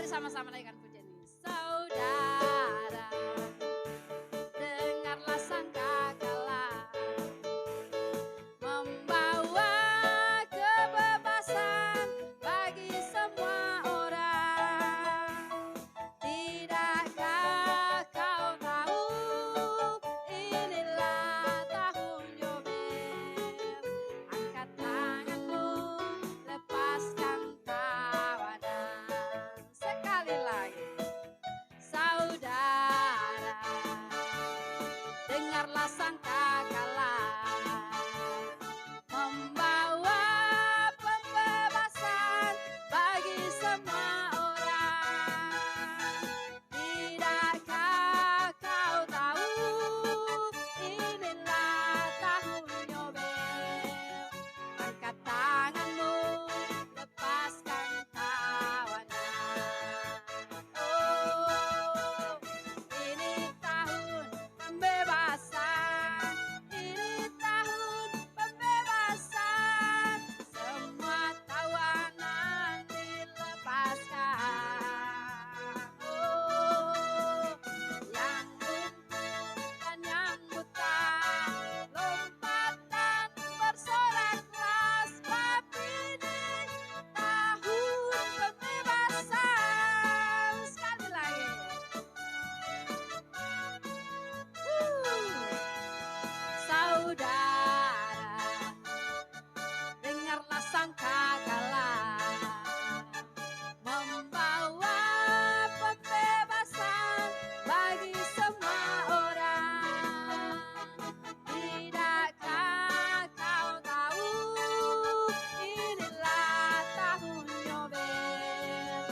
Mari sama-sama naikkan pujian ini. Saudara, dengarlah sangkakala membawa kebebasan bagi semua orang. Tidakkah kau tahu inilah tahun Yobel? Angkat tanganmu, lepaskan tawanan. Sekali lagi, saudara, dengarlah sangkakala membawa pembebasan bagi semua orang. Tidakkah kau tahu inilah tahun Yobel? Angkat tanganmu, lepaskan tawanan. Oh, ini tahun pembebasan, ini tahun pembebasan. Semua tawanan dilepaskan. Oh, yang lumpuh dan yang buta, lompat dan bersoraklah, sebab ini tahun pembebasan. Sekali lagi. Saudara, dengarlah sangkakala membawa pembebasan bagi semua orang. Tidakkah kau tahu inilah tahun Yobel?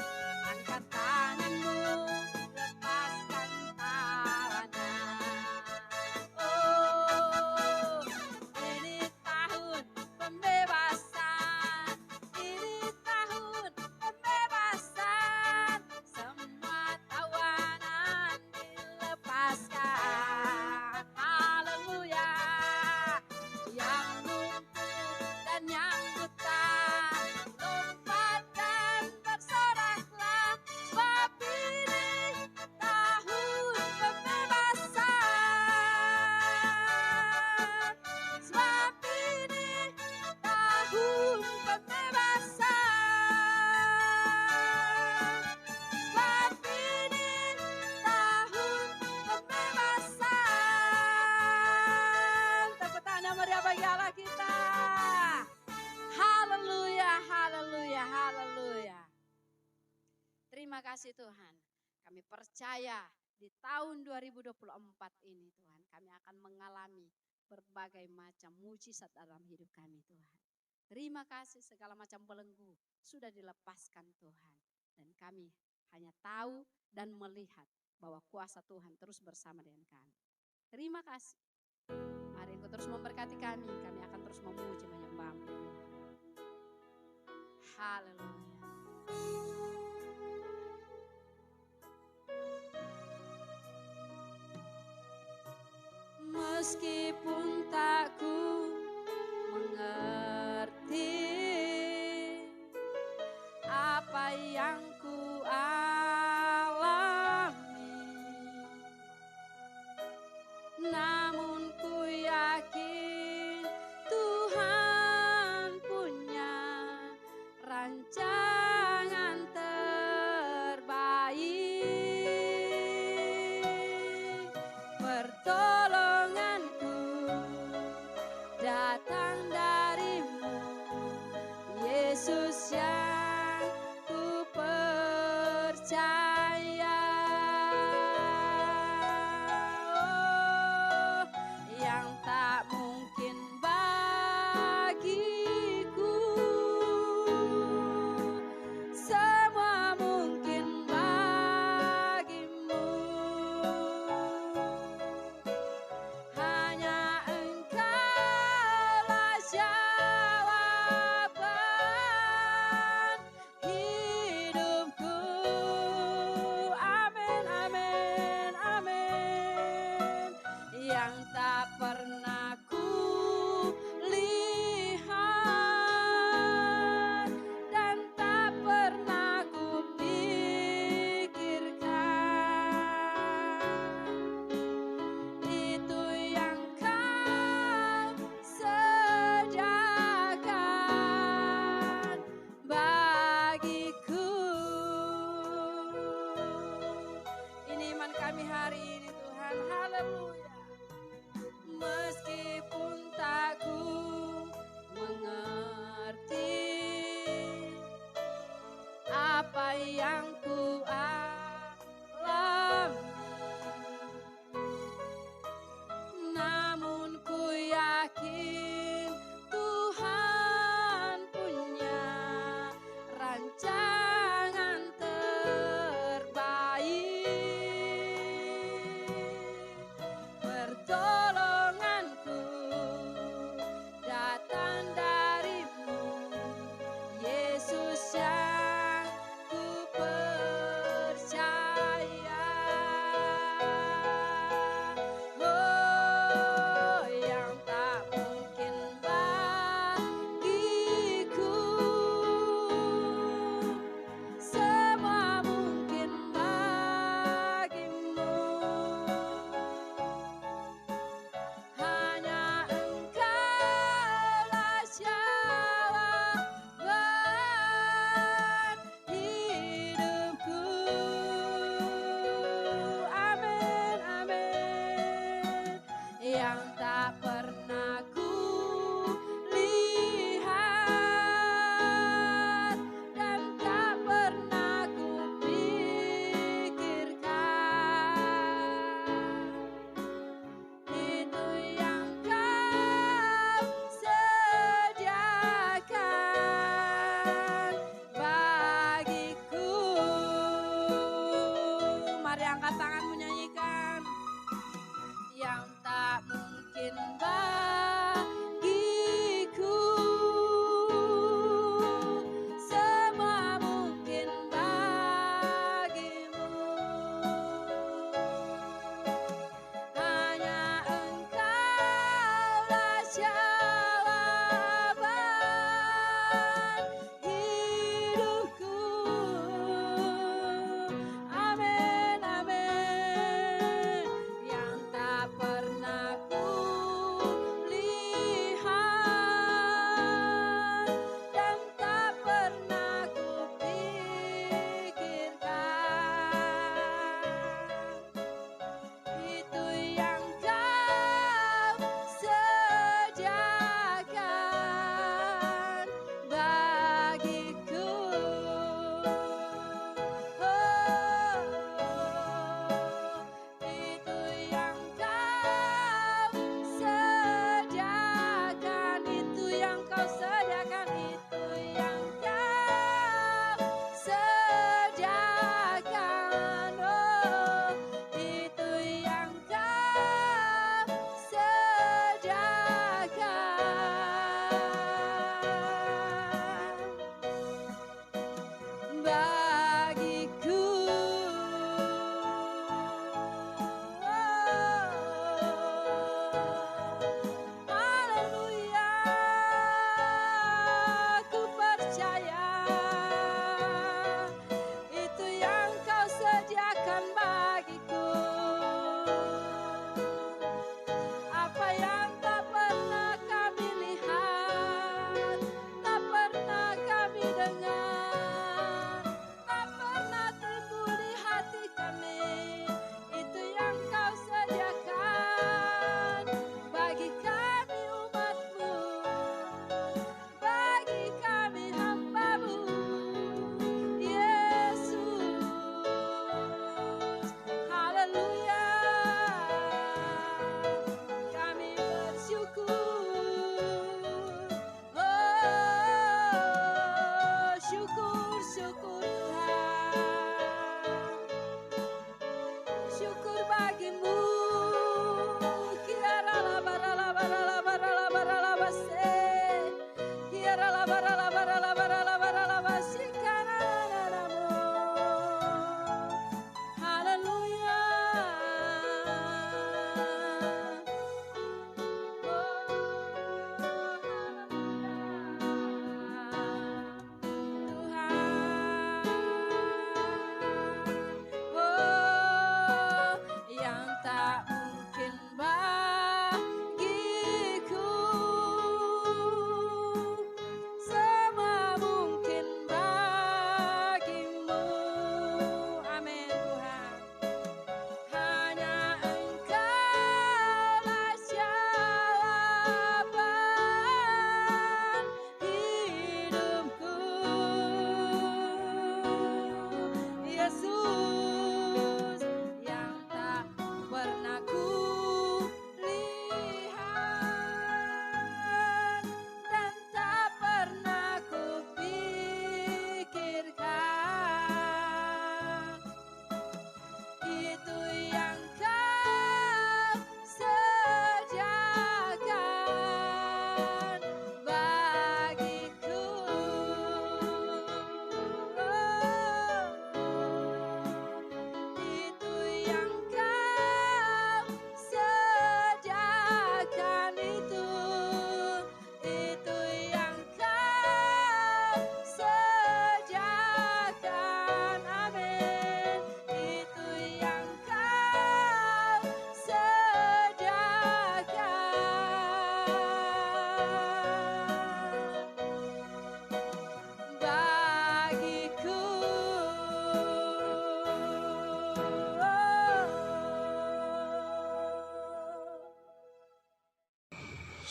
Angkat tanganmu, lepaskan tawanan. Oh, ini tahun pembebasan, ini tahun pembebasan. Semua tawanan dilepaskan. Haleluya. Yang lumpuh dan yang buta, lompat dan bersoraklah, sebab ini tahun pembebasan. Sebab ini tahun pembebasan. Sebab ini tahun pembebasan. Tepuk tangan meriah bagi Allah kita. Haleluya, haleluya, haleluya. Terima kasih Tuhan. Kami percaya di tahun 2024 ini Tuhan, kami akan mengalami berbagai macam mujizat dalam hidup kami Tuhan. Terima kasih, segala macam belenggu sudah dilepaskan Tuhan. Dan kami hanya tahu dan melihat bahwa kuasa Tuhan terus bersama dengan kami. Terima kasih. Mari Engkau terus memberkati kami akan terus memuji menyembah-Mu Tuhan. Haleluya. Meskipun tak ku mengerti apa yang ku alami, namun ku yakin Tuhan punya rancangan terbaik. Pertolonganku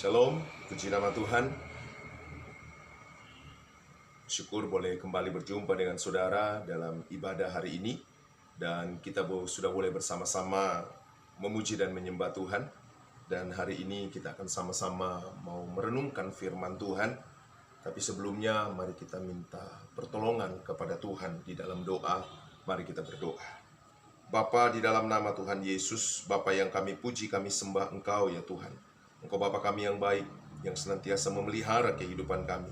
Shalom, puji nama Tuhan. Syukur boleh kembali berjumpa dengan saudara dalam ibadah hari ini. Dan kita sudah boleh bersama-sama memuji dan menyembah Tuhan. Dan hari ini kita akan sama-sama mau merenungkan firman Tuhan. Tapi sebelumnya mari kita minta pertolongan kepada Tuhan di dalam doa. Mari kita berdoa. Bapa, di dalam nama Tuhan Yesus, Bapa yang kami puji, kami sembah Engkau ya Tuhan. Engkau Bapa kami yang baik, yang senantiasa memelihara kehidupan kami.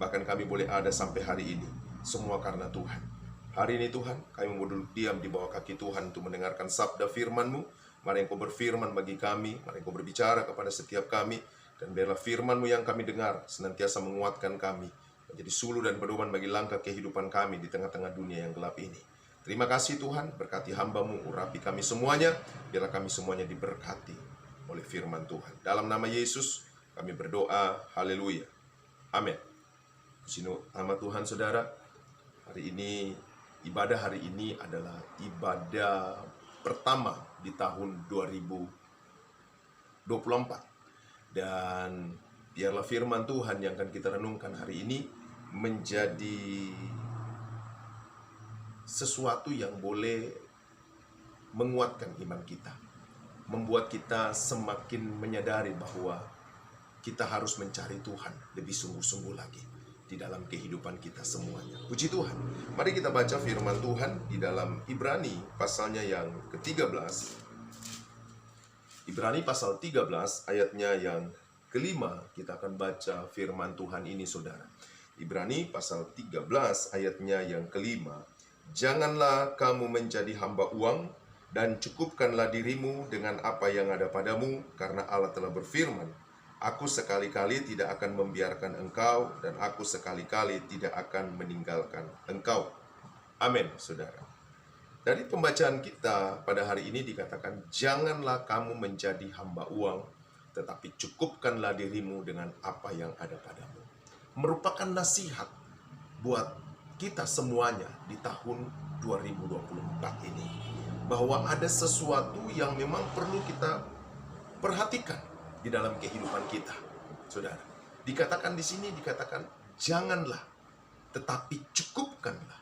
Bahkan kami boleh ada sampai hari ini, semua karena Tuhan. Hari ini Tuhan, kami mau duduk diam di bawah kaki Tuhan untuk mendengarkan sabda firman-Mu. Mari Engkau berfirman bagi kami, mari Engkau berbicara kepada setiap kami, dan biarlah firman-Mu yang kami dengar senantiasa menguatkan kami, menjadi suluh dan pedoman bagi langkah kehidupan kami di tengah-tengah dunia yang gelap ini. Terima kasih Tuhan, berkati hamba-Mu, urapi kami semuanya, biarlah kami semuanya diberkati oleh firman Tuhan. Dalam nama Yesus kami berdoa, haleluya, amin. Puji nama Tuhan saudara. Hari ini, ibadah hari ini adalah ibadah pertama di tahun 2024. Dan biarlah firman Tuhan yang akan kita renungkan hari ini menjadi sesuatu yang boleh menguatkan iman kita, membuat kita semakin menyadari bahwa kita harus mencari Tuhan lebih sungguh-sungguh lagi di dalam kehidupan kita semuanya. Puji Tuhan. Mari kita baca firman Tuhan di dalam Ibrani pasalnya yang ke-13. Ibrani pasal 13 ayatnya yang kelima, kita akan baca firman Tuhan ini saudara. Ibrani pasal 13 ayatnya yang kelima. Janganlah kamu menjadi hamba uang, dan cukupkanlah dirimu dengan apa yang ada padamu, karena Allah telah berfirman, Aku sekali-kali tidak akan membiarkan engkau, dan aku sekali-kali tidak akan meninggalkan engkau. Amin, saudara. Dari pembacaan kita pada hari ini dikatakan, janganlah kamu menjadi hamba uang, tetapi cukupkanlah dirimu dengan apa yang ada padamu. Merupakan nasihat buat kita semuanya di tahun 2024 ini, bahwa ada sesuatu yang memang perlu kita perhatikan di dalam kehidupan kita, saudara. Dikatakan di sini, dikatakan janganlah, tetapi cukupkanlah.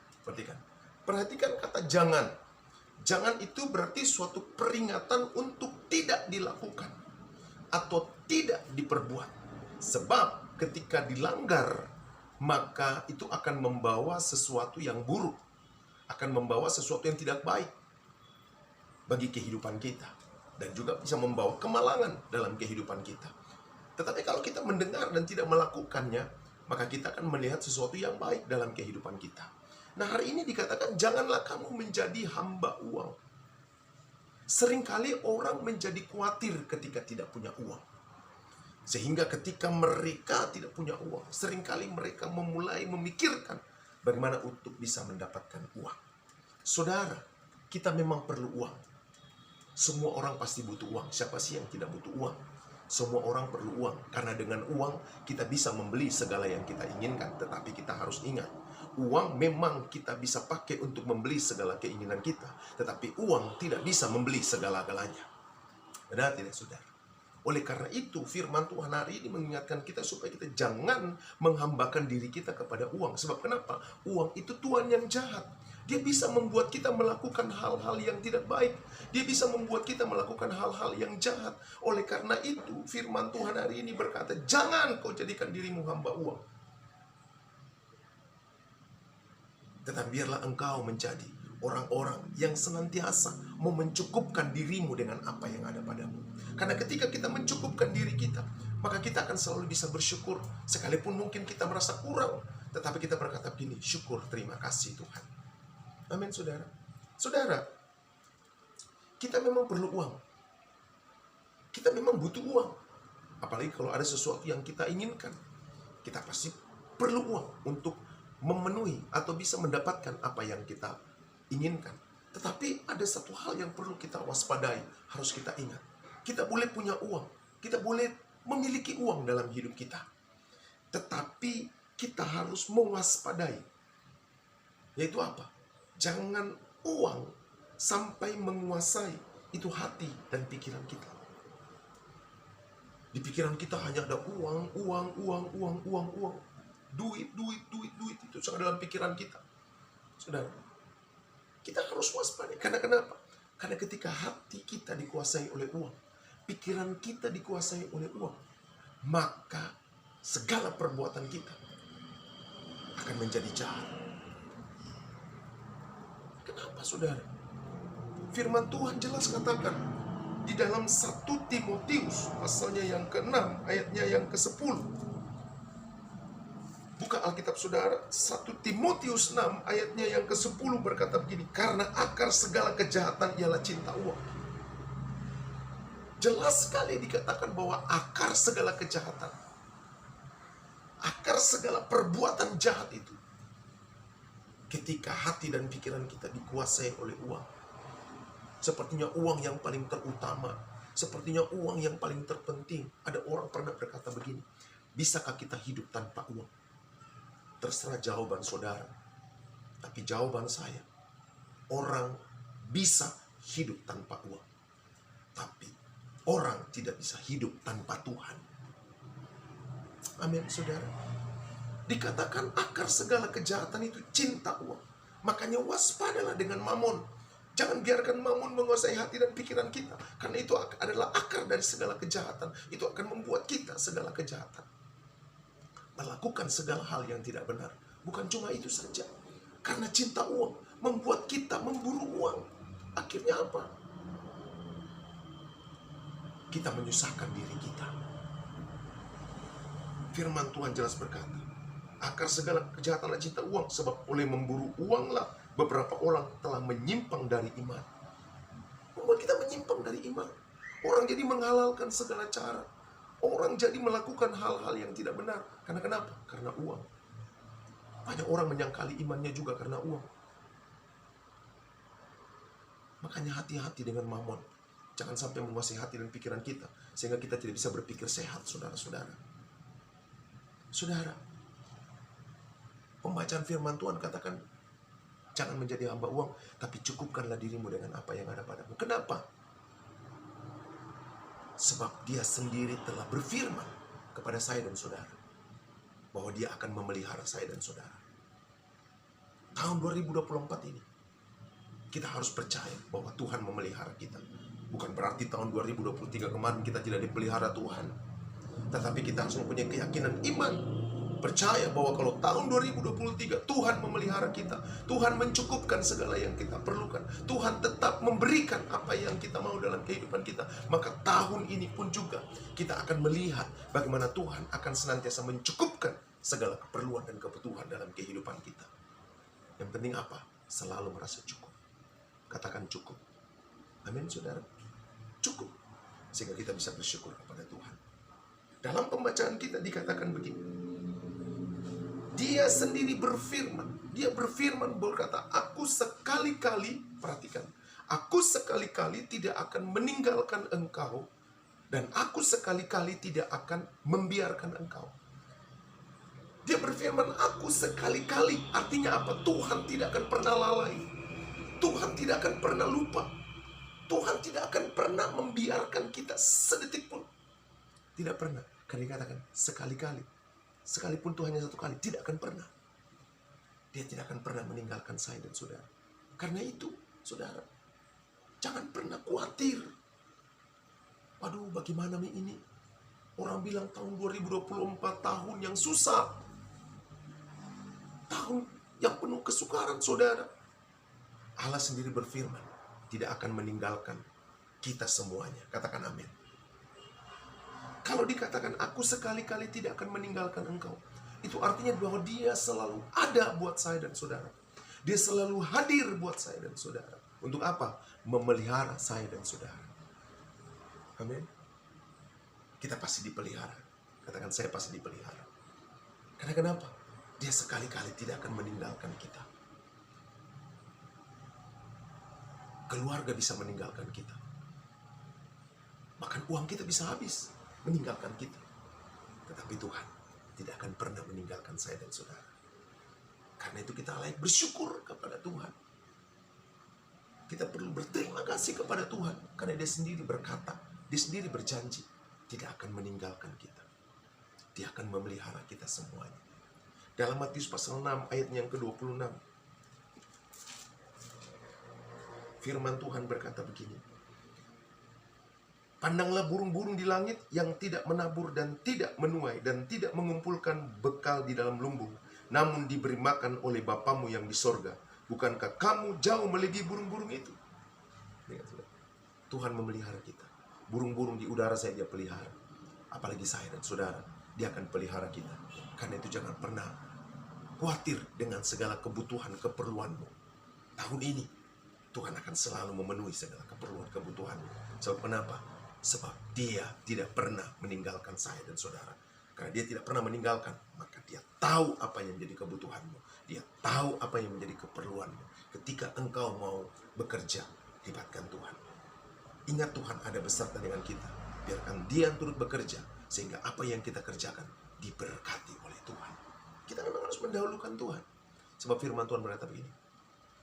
Perhatikan kata jangan. Jangan itu berarti suatu peringatan untuk tidak dilakukan atau tidak diperbuat. Sebab ketika dilanggar, maka itu akan membawa sesuatu yang buruk, akan membawa sesuatu yang tidak baik bagi kehidupan kita, dan juga bisa membawa kemalangan dalam kehidupan kita. Tetapi kalau kita mendengar dan tidak melakukannya, maka kita akan melihat sesuatu yang baik dalam kehidupan kita. Nah, hari ini dikatakan janganlah kamu menjadi hamba uang. Seringkali orang menjadi khawatir ketika tidak punya uang, sehingga ketika mereka tidak punya uang, seringkali mereka memulai memikirkan bagaimana untuk bisa mendapatkan uang. Saudara, kita memang perlu uang. Semua orang pasti butuh uang. Siapa sih yang tidak butuh uang? Semua orang perlu uang. Karena dengan uang kita bisa membeli segala yang kita inginkan. Tetapi kita harus ingat, uang memang kita bisa pakai untuk membeli segala keinginan kita. Tetapi uang tidak bisa membeli segala-galanya. Benar tidak, saudara? Oleh karena itu, firman Tuhan hari ini mengingatkan kita supaya kita jangan menghambakan diri kita kepada uang. Sebab kenapa? Uang itu tuan yang jahat. Dia bisa membuat kita melakukan hal-hal yang tidak baik. Dia bisa membuat kita melakukan hal-hal yang jahat. Oleh karena itu, firman Tuhan hari ini berkata, jangan kau jadikan dirimu hamba uang. Tetapi biarlah engkau menjadi orang-orang yang senantiasa mau mencukupkan dirimu dengan apa yang ada padamu. Karena ketika kita mencukupkan diri kita, maka kita akan selalu bisa bersyukur. Sekalipun mungkin kita merasa kurang, tetapi kita berkata gini, syukur, terima kasih Tuhan. Amin, saudara. Saudara, kita memang perlu uang. Kita memang butuh uang. Apalagi kalau ada sesuatu yang kita inginkan, kita pasti perlu uang untuk memenuhi atau bisa mendapatkan apa yang kita inginkan. Tetapi ada satu hal yang perlu kita waspadai, harus kita ingat. Kita boleh punya uang, kita boleh memiliki uang dalam hidup kita. Tetapi kita harus mewaspadai. Yaitu apa? Jangan uang sampai menguasai itu hati dan pikiran kita. Di pikiran kita hanya ada uang, uang, uang, uang, uang, uang. Duit, duit, duit, duit. Itu sangat dalam pikiran kita. Saudara, kita harus waspada. Karena kenapa? Karena ketika hati kita dikuasai oleh uang, pikiran kita dikuasai oleh uang, maka segala perbuatan kita akan menjadi jahat. Kenapa, saudara? Firman Tuhan jelas katakan di dalam 1 Timotius pasalnya yang ke-6 ayatnya yang ke-10. Buka Alkitab saudara, 1 Timotius 6 ayatnya yang ke-10 berkata begini, karena akar segala kejahatan ialah cinta uang. Jelas sekali dikatakan bahwa akar segala kejahatan, akar segala perbuatan jahat itu, ketika hati dan pikiran kita dikuasai oleh uang. Sepertinya uang yang paling terutama, sepertinya uang yang paling terpenting. Ada orang pernah berkata begini, bisakah kita hidup tanpa uang? Terserah jawaban saudara. Tapi jawaban saya, orang bisa hidup tanpa uang. Tapi orang tidak bisa hidup tanpa Tuhan. Amin, saudara. Dikatakan akar segala kejahatan itu cinta uang. Makanya waspadalah dengan mamon. Jangan biarkan mamon menguasai hati dan pikiran kita. Karena itu adalah akar dari segala kejahatan. Itu akan membuat kita segala kejahatan. Melakukan segala hal yang tidak benar. Bukan cuma itu saja. Karena cinta uang membuat kita memburu uang. Akhirnya apa? Kita menyusahkan diri kita. Firman Tuhan jelas berkata, akar segala kejahatan adalah cinta uang. Sebab oleh memburu uanglah beberapa orang telah menyimpang dari iman. Membuat kita menyimpang dari iman. Orang jadi menghalalkan segala cara. Orang jadi melakukan hal-hal yang tidak benar. Karena kenapa? Karena uang. Banyak orang menyangkali imannya juga karena uang. Makanya hati-hati dengan mamon. Jangan sampai menguasai hati dan pikiran kita. Sehingga kita tidak bisa berpikir sehat, saudara-saudara. Saudara, pembacaan firman Tuhan katakan, jangan menjadi hamba uang, tapi cukupkanlah dirimu dengan apa yang ada padamu. Kenapa? Sebab dia sendiri telah berfirman kepada saya dan saudara, bahwa dia akan memelihara saya dan saudara. Tahun 2024 ini, kita harus percaya bahwa Tuhan memelihara kita. Bukan berarti tahun 2023 kemarin kita tidak dipelihara Tuhan. Tetapi kita harus mempunyai keyakinan iman. Percaya bahwa kalau tahun 2023 Tuhan memelihara kita, Tuhan mencukupkan segala yang kita perlukan, Tuhan tetap memberikan apa yang kita mau dalam kehidupan kita, maka tahun ini pun juga kita akan melihat bagaimana Tuhan akan senantiasa mencukupkan segala keperluan dan kebutuhan dalam kehidupan kita. Yang penting apa? Selalu merasa cukup. Katakan cukup. Amin, saudara. Cukup. Sehingga kita bisa bersyukur kepada Tuhan. Dalam pembacaan kita dikatakan begini, dia sendiri berfirman. Dia berfirman berkata, aku sekali-kali, perhatikan, aku sekali-kali tidak akan meninggalkan engkau, dan aku sekali-kali tidak akan membiarkan engkau. Dia berfirman, aku sekali-kali. Artinya apa? Tuhan tidak akan pernah lalai. Tuhan tidak akan pernah lupa. Tuhan tidak akan pernah membiarkan kita sedetik pun. Tidak pernah. Karena dikatakan sekali-kali. Sekalipun Tuhan hanya satu kali, tidak akan pernah. Dia tidak akan pernah meninggalkan saya dan saudara. Karena itu, saudara, jangan pernah khawatir. Waduh, bagaimana ini? Orang bilang tahun 2024 tahun yang susah. Tahun yang penuh kesukaran, saudara. Allah sendiri berfirman, tidak akan meninggalkan kita semuanya. Katakan amin. Kalau dikatakan aku sekali-kali tidak akan meninggalkan engkau, itu artinya bahwa dia selalu ada buat saya dan saudara. Dia selalu hadir buat saya dan saudara. Untuk apa? Memelihara saya dan saudara. Amin. Kita pasti dipelihara. Katakan, saya pasti dipelihara. Karena kenapa? Dia sekali-kali tidak akan meninggalkan kita. Keluarga bisa meninggalkan kita. Bahkan uang kita bisa habis meninggalkan kita. Tetapi Tuhan tidak akan pernah meninggalkan saya dan saudara. Karena itu kita layak bersyukur kepada Tuhan. Kita perlu berterima kasih kepada Tuhan. Karena dia sendiri berkata, dia sendiri berjanji. tidak akan meninggalkan kita. Dia akan memelihara kita semuanya. Dalam Matius pasal 6 ayatnya yang ke-26, firman Tuhan berkata begini, pandanglah burung-burung di langit yang tidak menabur dan tidak menuai dan tidak mengumpulkan bekal di dalam lumbung, namun diberi makan oleh Bapamu yang di sorga. Bukankah kamu jauh melebihi burung-burung itu? Tuhan memelihara kita. Burung-burung di udara saya dia pelihara. Apalagi saya dan saudara, dia akan pelihara kita. Karena itu jangan pernah khawatir dengan segala kebutuhan keperluanmu. Tahun ini Tuhan akan selalu memenuhi segala keperluan-kebutuhanmu. Sebab kenapa? Sebab dia tidak pernah meninggalkan saya dan saudara. Karena dia tidak pernah meninggalkan, maka dia tahu apa yang menjadi kebutuhanmu. Dia tahu apa yang menjadi keperluanmu. Ketika engkau mau bekerja, libatkan Tuhan. Ingat Tuhan ada beserta dengan kita. Biarkan dia turut bekerja, sehingga apa yang kita kerjakan diberkati oleh Tuhan. Kita memang harus mendahulukan Tuhan. Sebab firman Tuhan berkata begini,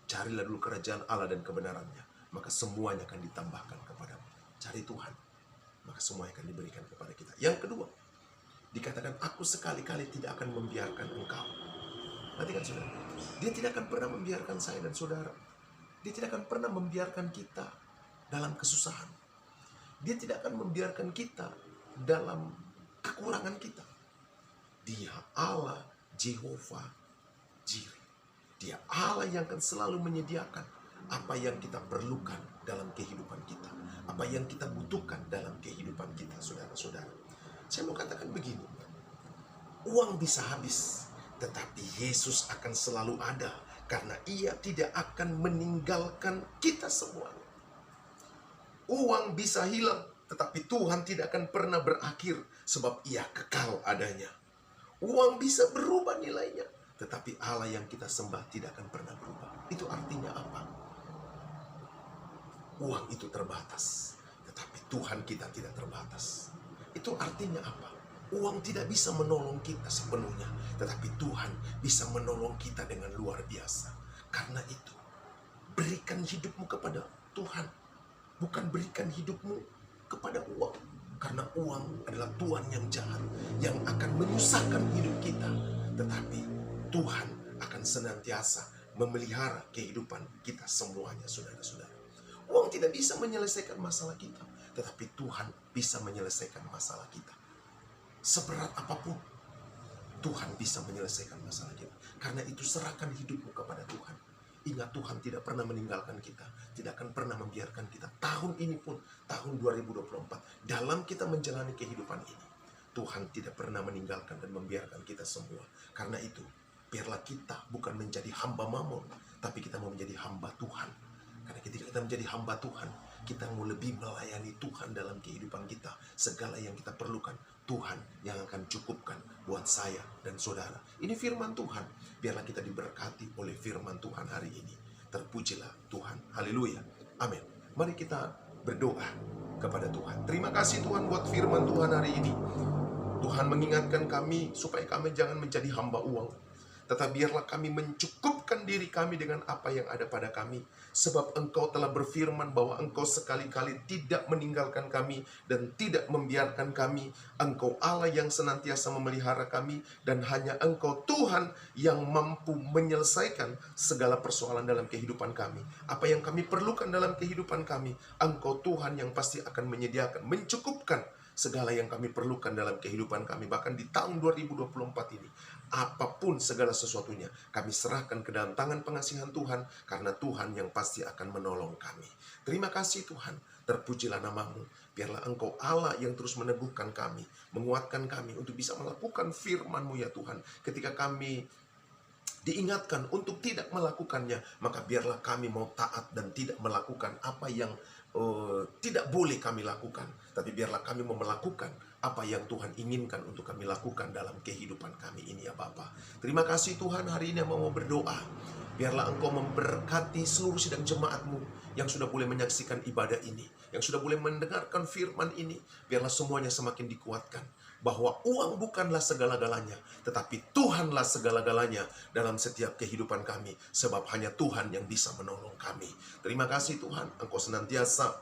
carilah dulu kerajaan Allah dan kebenarannya, maka semuanya akan ditambahkan kepadamu. Cari Tuhan, maka semuanya akan diberikan kepada kita. Yang kedua, dikatakan aku sekali-kali tidak akan membiarkan engkau. Perhatikan saudara, dia tidak akan pernah membiarkan saya dan saudara. Dia tidak akan pernah membiarkan kita dalam kesusahan. Dia tidak akan membiarkan kita dalam kekurangan kita. Dia Allah Jehovah Jireh. Dia Allah yang akan selalu menyediakan apa yang kita perlukan dalam kehidupan kita, apa yang kita butuhkan dalam kehidupan kita, saudara-saudara. Saya mau katakan begini, uang bisa habis, tetapi Yesus akan selalu ada, karena ia tidak akan meninggalkan kita semuanya. Uang bisa hilang, tetapi Tuhan tidak akan pernah berakhir, sebab ia kekal adanya. Uang bisa berubah nilainya, tetapi Allah yang kita sembah tidak akan pernah berubah. Itu artinya apa? Uang itu terbatas, tetapi Tuhan kita tidak terbatas. Itu artinya apa? Uang tidak bisa menolong kita sepenuhnya, tetapi Tuhan bisa menolong kita dengan luar biasa. Karena itu, berikan hidupmu kepada Tuhan, bukan berikan hidupmu kepada uang. Karena uang adalah tuan yang jahat, yang akan menyusahkan hidup kita. Tetapi Tuhan akan senantiasa memelihara kehidupan kita semuanya, saudara-saudara. Uang tidak bisa menyelesaikan masalah kita, tetapi Tuhan bisa menyelesaikan masalah kita. Seberat apapun, Tuhan bisa menyelesaikan masalah kita. Karena itu serahkan hidupmu kepada Tuhan. Ingat, Tuhan tidak pernah meninggalkan kita, tidak akan pernah membiarkan kita. Tahun ini pun, tahun 2024, dalam kita menjalani kehidupan ini, Tuhan tidak pernah meninggalkan dan membiarkan kita semua. Karena itu, biarlah kita bukan menjadi hamba mamon, tapi kita mau menjadi hamba Tuhan. Karena ketika kita menjadi hamba Tuhan, kita mau lebih melayani Tuhan dalam kehidupan kita. Segala yang kita perlukan, Tuhan yang akan cukupkan buat saya dan saudara. Ini firman Tuhan. Biarlah kita diberkati oleh firman Tuhan hari ini. Terpujilah Tuhan. Haleluya. Amin. Mari kita berdoa kepada Tuhan. Terima kasih Tuhan buat firman Tuhan hari ini. Tuhan mengingatkan kami supaya kami jangan menjadi hamba uang, tetapi biarlah kami mencukupkan diri kami dengan apa yang ada pada kami. Sebab Engkau telah berfirman bahwa Engkau sekali-kali tidak meninggalkan kami dan tidak membiarkan kami. Engkau Allah yang senantiasa memelihara kami, dan hanya Engkau Tuhan yang mampu menyelesaikan segala persoalan dalam kehidupan kami. Apa yang kami perlukan dalam kehidupan kami, Engkau Tuhan yang pasti akan menyediakan, mencukupkan segala yang kami perlukan dalam kehidupan kami. Bahkan di tahun 2024 ini, apapun segala sesuatunya, kami serahkan ke dalam tangan pengasihan Tuhan, karena Tuhan yang pasti akan menolong kami. Terima kasih Tuhan, terpujilah namamu. Biarlah Engkau Allah yang terus meneguhkan kami, menguatkan kami untuk bisa melakukan firman-Mu ya Tuhan. Ketika kami diingatkan untuk tidak melakukannya, maka biarlah kami mau taat dan tidak melakukan apa yang tidak boleh kami lakukan. Tapi biarlah kami mau melakukan apa yang Tuhan inginkan untuk kami lakukan dalam kehidupan kami ini ya Bapa. Terima kasih Tuhan, hari ini mau berdoa. Biarlah Engkau memberkati seluruh sidang jemaat-Mu yang sudah boleh menyaksikan ibadah ini, yang sudah boleh mendengarkan firman ini. Biarlah semuanya semakin dikuatkan bahwa uang bukanlah segala-galanya, tetapi Tuhanlah segala-galanya dalam setiap kehidupan kami. Sebab hanya Tuhan yang bisa menolong kami. Terima kasih Tuhan, Engkau senantiasa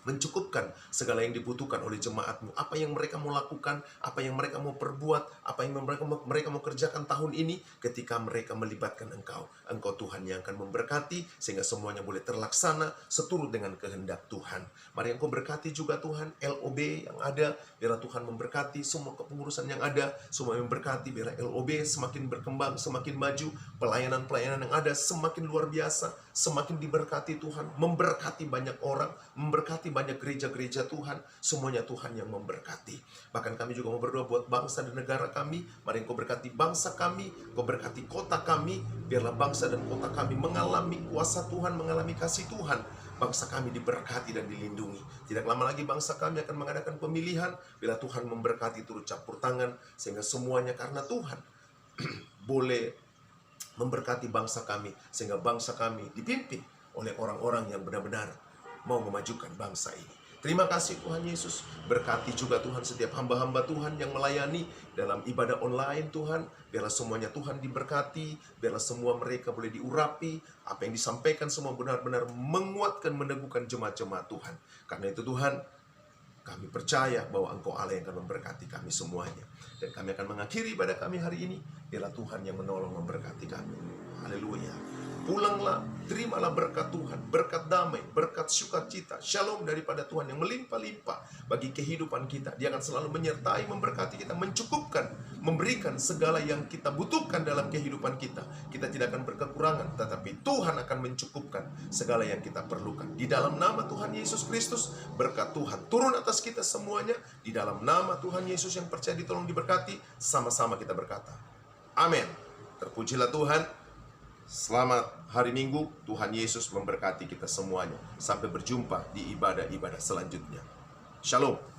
mencukupkan segala yang dibutuhkan oleh jemaatmu. Apa yang mereka mau lakukan, apa yang mereka mau perbuat, apa yang mereka mau kerjakan tahun ini, ketika mereka melibatkan Engkau. Engkau Tuhan yang akan memberkati, sehingga semuanya boleh terlaksana seturut dengan kehendak Tuhan. Mari Engkau berkati juga Tuhan, LOB yang ada, biarlah Tuhan memberkati semua kepengurusan yang ada, semua yang memberkati, biarlah LOB semakin berkembang, semakin maju, pelayanan-pelayanan yang ada semakin luar biasa, semakin diberkati Tuhan, memberkati banyak orang, memberkati banyak gereja-gereja Tuhan, semuanya Tuhan yang memberkati. Bahkan kami juga mau berdoa buat bangsa dan negara kami. Mari Engkau berkati bangsa kami, Engkau berkati kota kami, biarlah bangsa dan kota kami mengalami kuasa Tuhan, mengalami kasih Tuhan. Bangsa kami diberkati dan dilindungi. Tidak lama lagi bangsa kami akan mengadakan pemilihan, bila Tuhan memberkati turut campur tangan, sehingga semuanya karena Tuhan boleh memberkati bangsa kami, sehingga bangsa kami dipimpin oleh orang-orang yang benar-benar mau memajukan bangsa ini. Terima kasih Tuhan Yesus. Berkati juga Tuhan setiap hamba-hamba Tuhan yang melayani dalam ibadah online Tuhan. Biarlah semuanya Tuhan diberkati. Biarlah semua mereka boleh diurapi. Apa yang disampaikan semua benar-benar menguatkan, meneguhkan jemaat-jemaat Tuhan. Karena itu Tuhan, kami percaya bahwa Engkau Allah yang akan memberkati kami semuanya. Dan kami akan mengakhiri ibadah kami hari ini. Biarlah Tuhan yang menolong memberkati kami. Haleluya. Pulanglah, terimalah berkat Tuhan, berkat damai, berkat sukacita, shalom daripada Tuhan yang melimpah-limpah bagi kehidupan kita. Dia akan selalu menyertai, memberkati kita, mencukupkan, memberikan segala yang kita butuhkan dalam kehidupan kita. Kita tidak akan berkekurangan, tetapi Tuhan akan mencukupkan segala yang kita perlukan. Di dalam nama Tuhan Yesus Kristus, berkat Tuhan turun atas kita semuanya. Di dalam nama Tuhan Yesus yang percaya ditolong diberkati, sama-sama kita berkata, amin. Terpujilah Tuhan. Selamat hari Minggu, Tuhan Yesus memberkati kita semuanya. Sampai berjumpa di ibadah-ibadah selanjutnya. Shalom.